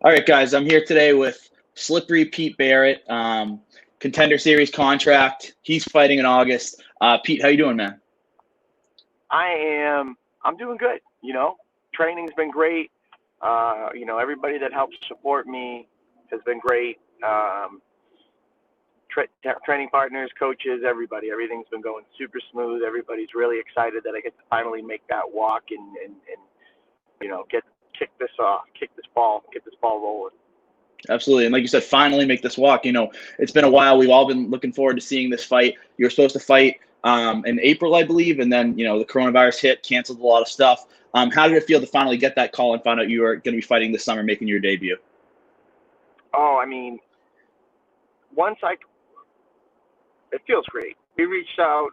All right, guys, I'm here today with Slippery Pete Barrett, Contender Series contract. He's fighting in August. Pete, how you doing, man? I'm doing good. Training's been great. Everybody that helps support me has been great. Training partners, coaches, everything's been going super smooth. Everybody's really excited that I get to finally make that walk and get this ball rolling. Absolutely. And like you said, finally make this walk. It's been a while. We've all been looking forward to seeing this fight. You were supposed to fight in April, I believe, and then, the coronavirus hit, canceled a lot of stuff. How did it feel to finally get that call and find out you were going to be fighting this summer, making your debut? Oh, I mean, once I it feels great. We reached out,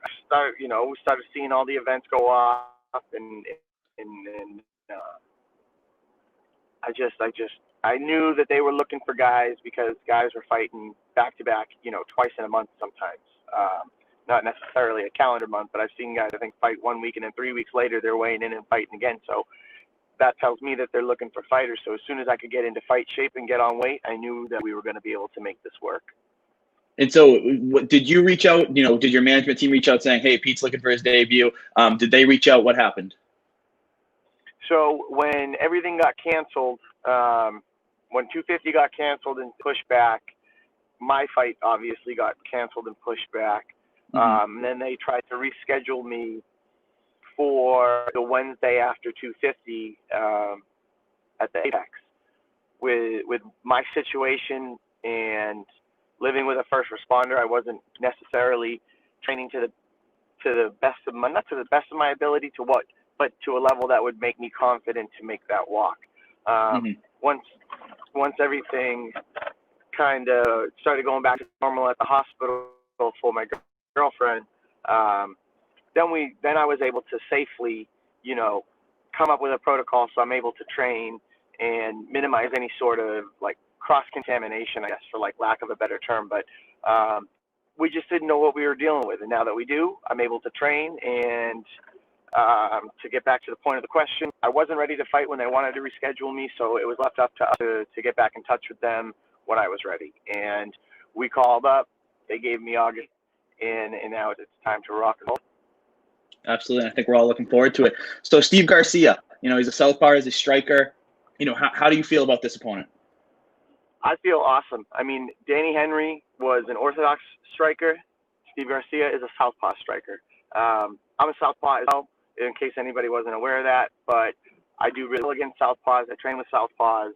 we started seeing all the events go off, and I knew that they were looking for guys because guys were fighting back to back, twice in a month sometimes. Not necessarily a calendar month, but I've seen guys, I think, fight 1 week and then 3 weeks later they're weighing in and fighting again. So that tells me that they're looking for fighters. So as soon as I could get into fight shape and get on weight, I knew that we were going to be able to make this work. And so did you reach out, did your management team reach out saying, hey, Pete's looking for his debut? Did they reach out? What happened? So when everything got canceled, when 250 got canceled and pushed back, my fight obviously got canceled and pushed back. And then they tried to reschedule me for the Wednesday after 250 at the Apex. With my situation and living with a first responder, I wasn't necessarily training to the best of my, not to the best of my ability but to a level that would make me confident to make that walk. Once everything kind of started going back to normal at the hospital for my girlfriend, then I was able to safely, come up with a protocol so I'm able to train and minimize any sort of like cross-contamination, I guess, for like lack of a better term. But we just didn't know what we were dealing with. And now that we do, I'm able to train. And to get back to the point of the question, I wasn't ready to fight when they wanted to reschedule me, so it was left up to us to get back in touch with them when I was ready. And we called up. They gave me August, and now it's time to rock and roll. Absolutely. I think we're all looking forward to it. So Steve Garcia, he's a southpaw, he's a striker. How do you feel about this opponent? I feel awesome. I mean, Danny Henry was an orthodox striker. Steve Garcia is a southpaw striker. I'm a southpaw as well, in case anybody wasn't aware of that, but I do really well against southpaws. I train with southpaws.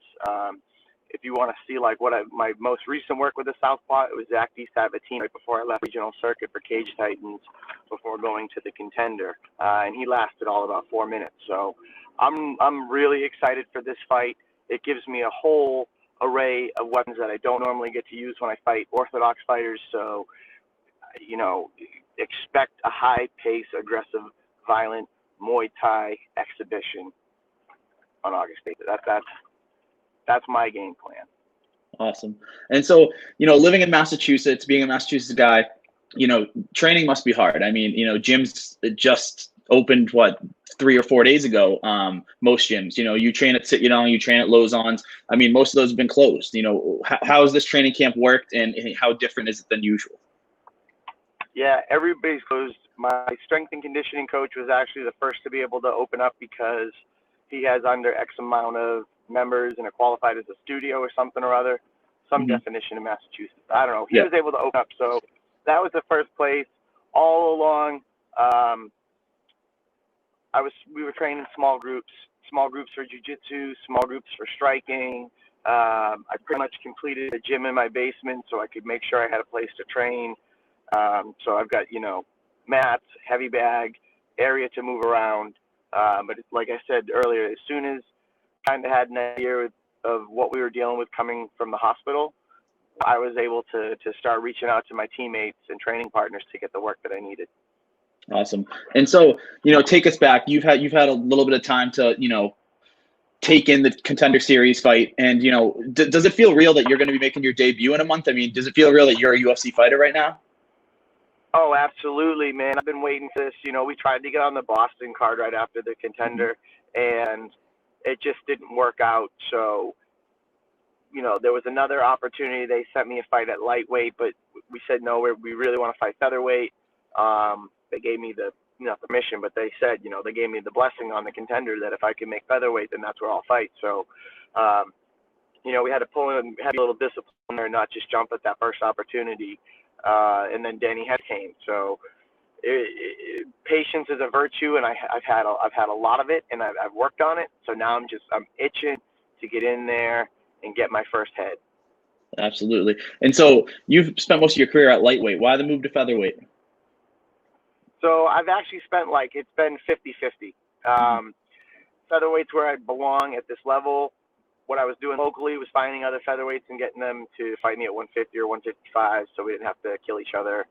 If you want to see like my most recent work with a southpaw, it was Zach DeSabatini right before I left regional circuit for Cage Titans before going to the Contender, and he lasted all about 4 minutes. So I'm really excited for this fight. It gives me a whole array of weapons that I don't normally get to use when I fight orthodox fighters. So, expect a high-pace, aggressive, violent Muay Thai exhibition on August 8th. That's my game plan. Awesome. And so, living in Massachusetts, being a Massachusetts guy, training must be hard. I mean, gyms just opened, 3 or 4 days ago. Most gyms, you train at you train at Lozon's. I mean, most of those have been closed. How has this training camp worked, and how different is it than usual? Yeah, everybody's closed. My strength and conditioning coach was actually the first to be able to open up because he has under X amount of members and it qualified as a studio or something or other, some definition in Massachusetts. I don't know. He was able to open up. So that was the first place. All along, we were training small groups for jiu-jitsu, small groups for striking. I pretty much completed a gym in my basement so I could make sure I had a place to train. So I've got, mats, heavy bag, area to move around. But like I said earlier, as soon as I kind of had an idea of what we were dealing with coming from the hospital, I was able to start reaching out to my teammates and training partners to get the work that I needed. Awesome. And so, take us back. You've had a little bit of time to, take in the Contender Series fight. And, does it feel real that you're going to be making your debut in a month? I mean, does it feel real that you're a UFC fighter right now? Oh, absolutely, man. I've been waiting for this. We tried to get on the Boston card right after the Contender, and it just didn't work out. So there was another opportunity. They sent me a fight at lightweight, but we said no. We really want to fight featherweight. They gave me the permission, but they said they gave me the blessing on the Contender that if I could make featherweight, then that's where I'll fight. So we had to pull in, had a little discipline there, not just jump at that first opportunity. And then Danny Head came. So patience is a virtue, and I've had a lot of it, and I've worked on it. So now I'm itching to get in there and get my first head. Absolutely. And so you've spent most of your career at lightweight. Why the move to featherweight? So I've actually spent it's been 50-50. Featherweight's where I belong at this level. What I was doing locally was finding other featherweights and getting them to fight me at 150 or 155, so we didn't have to kill each other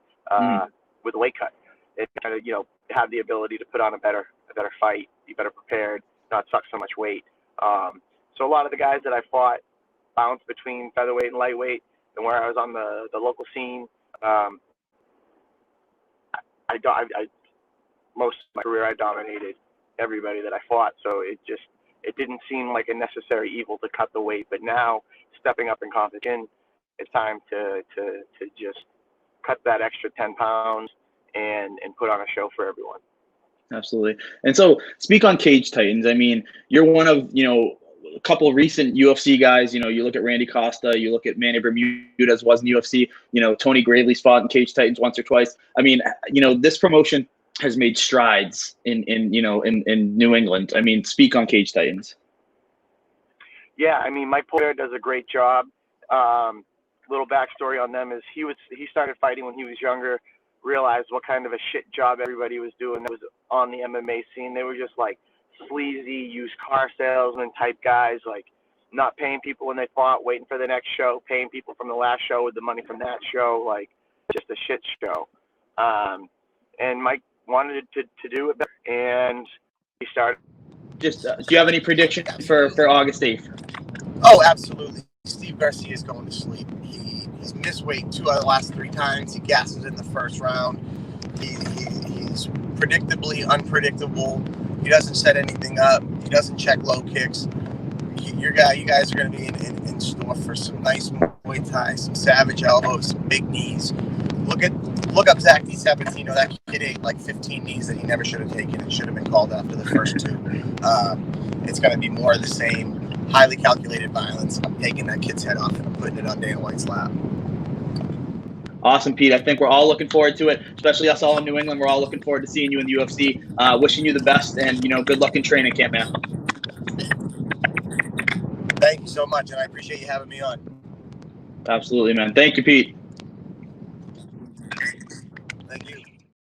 with a weight cut. It kind of have the ability to put on a better fight, be better prepared, not suck so much weight. So a lot of the guys that I fought bounced between featherweight and lightweight, and where I was on the local scene, most of my career I dominated everybody that I fought. So it didn't seem like a necessary evil to cut the weight. But now, stepping up in competition, it's time to just cut that extra 10 pounds and put on a show for everyone. Absolutely. And so speak on Cage Titans. I mean, you're one of, a couple of recent UFC guys. You look at Randy Costa, you look at Manny Bermudez was in UFC, Tony Gravely's fought in Cage Titans once or twice. I mean, this promotion has made strides in New England. I mean, speak on Cage Titans. Yeah, I mean, Mike Poirier does a great job. Little backstory on them is he started fighting when he was younger, realized what kind of a shit job everybody was doing that was on the MMA scene. They were just like sleazy used car salesman type guys, like not paying people when they fought, waiting for the next show, paying people from the last show with the money from that show, like just a shit show. And Mike wanted to do it better, and he started. Just do you have any prediction for August 8th? Oh, absolutely. Steve Garcia is going to sleep. He's missed weight 2 out of the last 3 times. He gasses in the first round. He's predictably unpredictable. He doesn't set anything up. He doesn't check low kicks. You guys are going to be in store for some nice Muay Thai, some savage elbows, some big knees. Look up Zach D17. That kid ate like 15 knees that he never should have taken and should have been called after the first 2. It's going to be more of the same. Highly calculated violence. I'm taking that kid's head off and I'm putting it on Dana White's lap. Awesome, Pete. I think we're all looking forward to it, especially us all in New England. We're all looking forward to seeing you in the UFC. Wishing you the best, and good luck in training camp, man. Thank you so much, and I appreciate you having me on. Absolutely, man. Thank you, Pete. Thank you.